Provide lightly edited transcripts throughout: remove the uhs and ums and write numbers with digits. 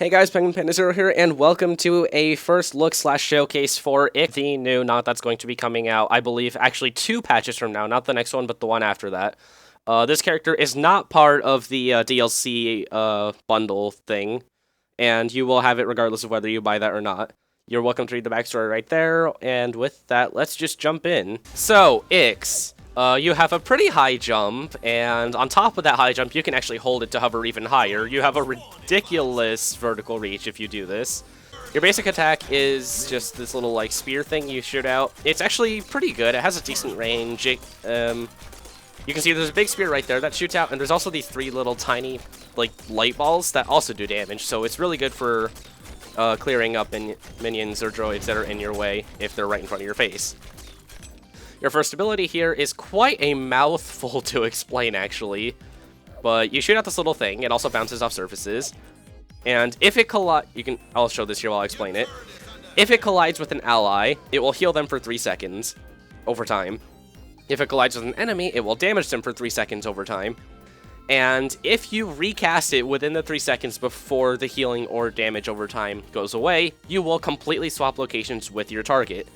Hey guys, PenguinPandaZero here, and welcome to a first look / showcase for the new naut that's going to be coming out, I believe, actually 2 patches from now, not the next one, but the one after that. This character is not part of the DLC bundle thing, and you will have it regardless of whether you buy that or not. You're welcome to read the backstory right there, and with that, let's just jump in. So, Ix. You have a pretty high jump, and on top of that high jump, you can actually hold it to hover even higher. You have a ridiculous vertical reach if you do this. Your basic attack is just this little, like, spear thing you shoot out. It's actually pretty good. It has a decent range. You can see there's a big spear right there that shoots out, and there's also these 3 little tiny, like, light balls that also do damage, so it's really good for clearing up minions or droids that are in your way if they're right in front of your face. Your first ability here is quite a mouthful to explain, actually. But you shoot out this little thing. It also bounces off surfaces. And if it I'll show this here while I explain it. If it collides with an ally, it will heal them for 3 seconds over time. If it collides with an enemy, it will damage them for 3 seconds over time. And if you recast it within the 3 seconds before the healing or damage over time goes away, you will completely swap locations with your target.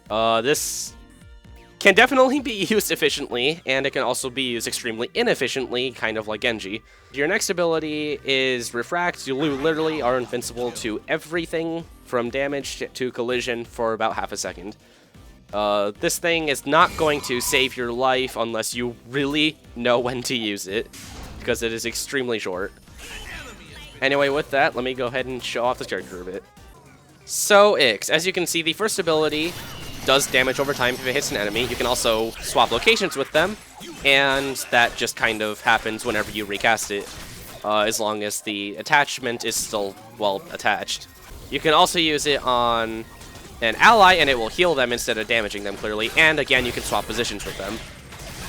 This can definitely be used efficiently, and it can also be used extremely inefficiently, kind of like Genji. Your next ability is Refract. You literally are invincible to everything from damage to collision for about half a second. This thing is not going to save your life unless you really know when to use it, because it is extremely short. Anyway, with that, let me go ahead and show off this character a bit. So, Ix, as you can see, the first ability does damage over time if it hits an enemy. You can also swap locations with them, and that just kind of happens whenever you recast it, as long as the attachment is still, well, attached. You can also use it on an ally, and it will heal them instead of damaging them, clearly, and again, you can swap positions with them.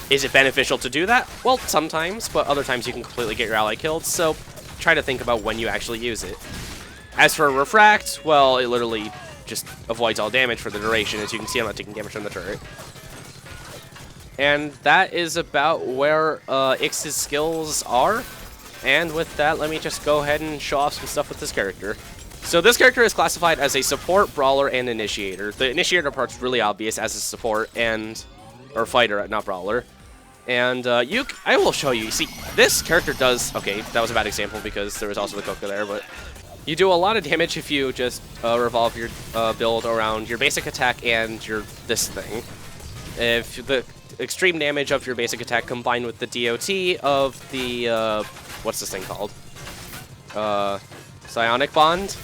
Is it beneficial to do that? Well, sometimes, but other times you can completely get your ally killed, so try to think about when you actually use it. As for Refract, well, it literally just avoids all damage for the duration. As you can see, I'm not taking damage from the turret. And that is about where Ix's skills are. And with that, let me just go ahead and show off some stuff with this character. So this character is classified as a support, brawler, and initiator. The initiator part's really obvious as a support or fighter, not brawler. And I will show you. See, this character does. Okay, that was a bad example because there was also the Coca there, but you do a lot of damage if you just revolve your build around your basic attack and this thing. If the extreme damage of your basic attack combined with the DOT of the, what's this thing called? Psionic Bond.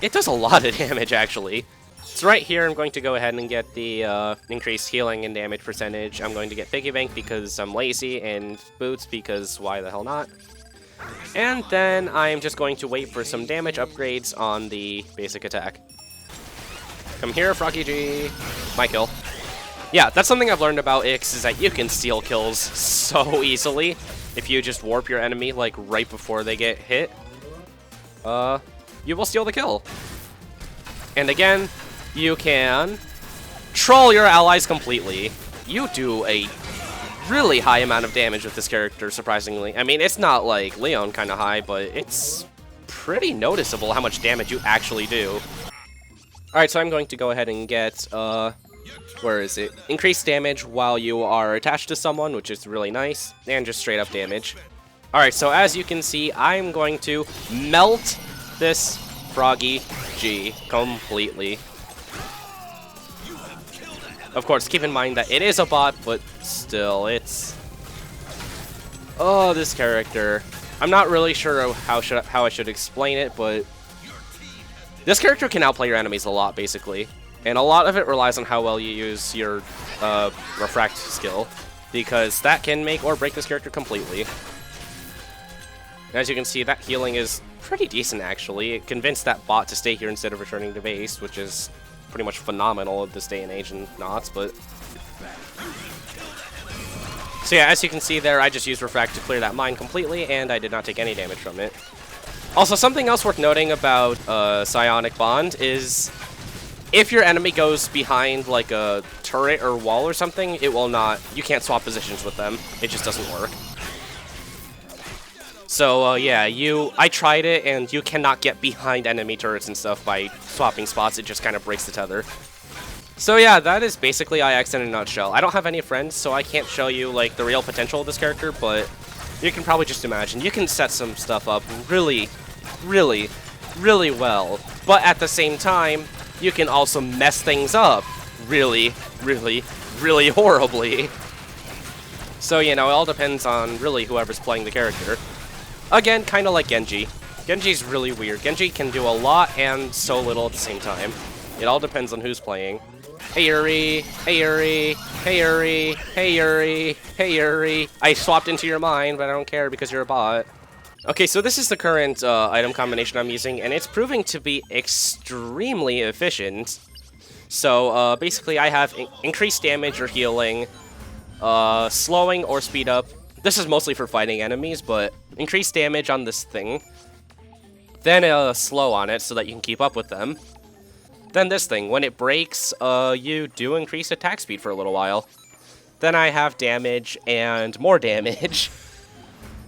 It does a lot of damage, actually. So right here, I'm going to go ahead and get the increased healing and damage percentage. I'm going to get Piggy Bank because I'm lazy, and Boots because why the hell not? And then I'm just going to wait for some damage upgrades on the basic attack. Come here, Froggy G. My kill. Yeah, that's something I've learned about Ix, is that you can steal kills so easily if you just warp your enemy, like, right before they get hit. You will steal the kill. And again, you can troll your allies completely. You do a really high amount of damage with this character, surprisingly. I mean, it's not like Leon kind of high, but it's pretty noticeable how much damage you actually do. Alright, so I'm going to go ahead and get, where is it? Increased damage while you are attached to someone, which is really nice, and just straight up damage. Alright, so as you can see, I'm going to melt this Froggy G completely. Of course, keep in mind that it is a bot, but still, it's... Oh, this character. I'm not really sure how I should explain it, but this character can outplay your enemies a lot, basically. And a lot of it relies on how well you use your Refract skill, because that can make or break this character completely. As you can see, that healing is pretty decent, actually. It convinced that bot to stay here instead of returning to base, which is pretty much phenomenal at this day and age in nauts, but... So yeah, as you can see there, I just used Refract to clear that mine completely, and I did not take any damage from it. Also, something else worth noting about Psionic Bond is if your enemy goes behind, like, a turret or wall or something, it will not... You can't swap positions with them. It just doesn't work. So, yeah, I tried it, and you cannot get behind enemy turrets and stuff by swapping spots. It just kind of breaks the tether. So yeah, that is basically IX in a nutshell. I don't have any friends, so I can't show you, like, the real potential of this character, but you can probably just imagine. You can set some stuff up really, really, really well. But at the same time, you can also mess things up really, really, really horribly. So, you know, it all depends on, really, whoever's playing the character. Again, kind of like Genji. Genji's really weird. Genji can do a lot and so little at the same time. It all depends on who's playing. Hey Yuri, hey Yuri, hey Yuri, hey Yuri, hey Yuri. I swapped into your mind, but I don't care because you're a bot. Okay, so this is the current item combination I'm using, and it's proving to be extremely efficient. So basically I have increased damage or healing, slowing or speed up. This is mostly for fighting enemies, but increased damage on this thing. Then slow on it so that you can keep up with them. Then this thing, when it breaks, you do increase attack speed for a little while. Then I have damage and more damage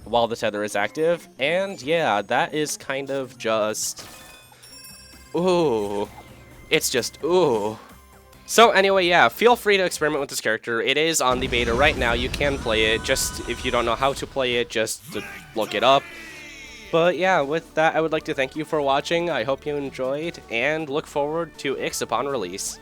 while the tether is active. And yeah, that is kind of just... ooh. It's just ooh. So anyway, yeah, feel free to experiment with this character. It is on the beta right now. You can play it. Just if you don't know how to play it, just look it up. But yeah, with that, I would like to thank you for watching. I hope you enjoyed, and look forward to Ix upon release.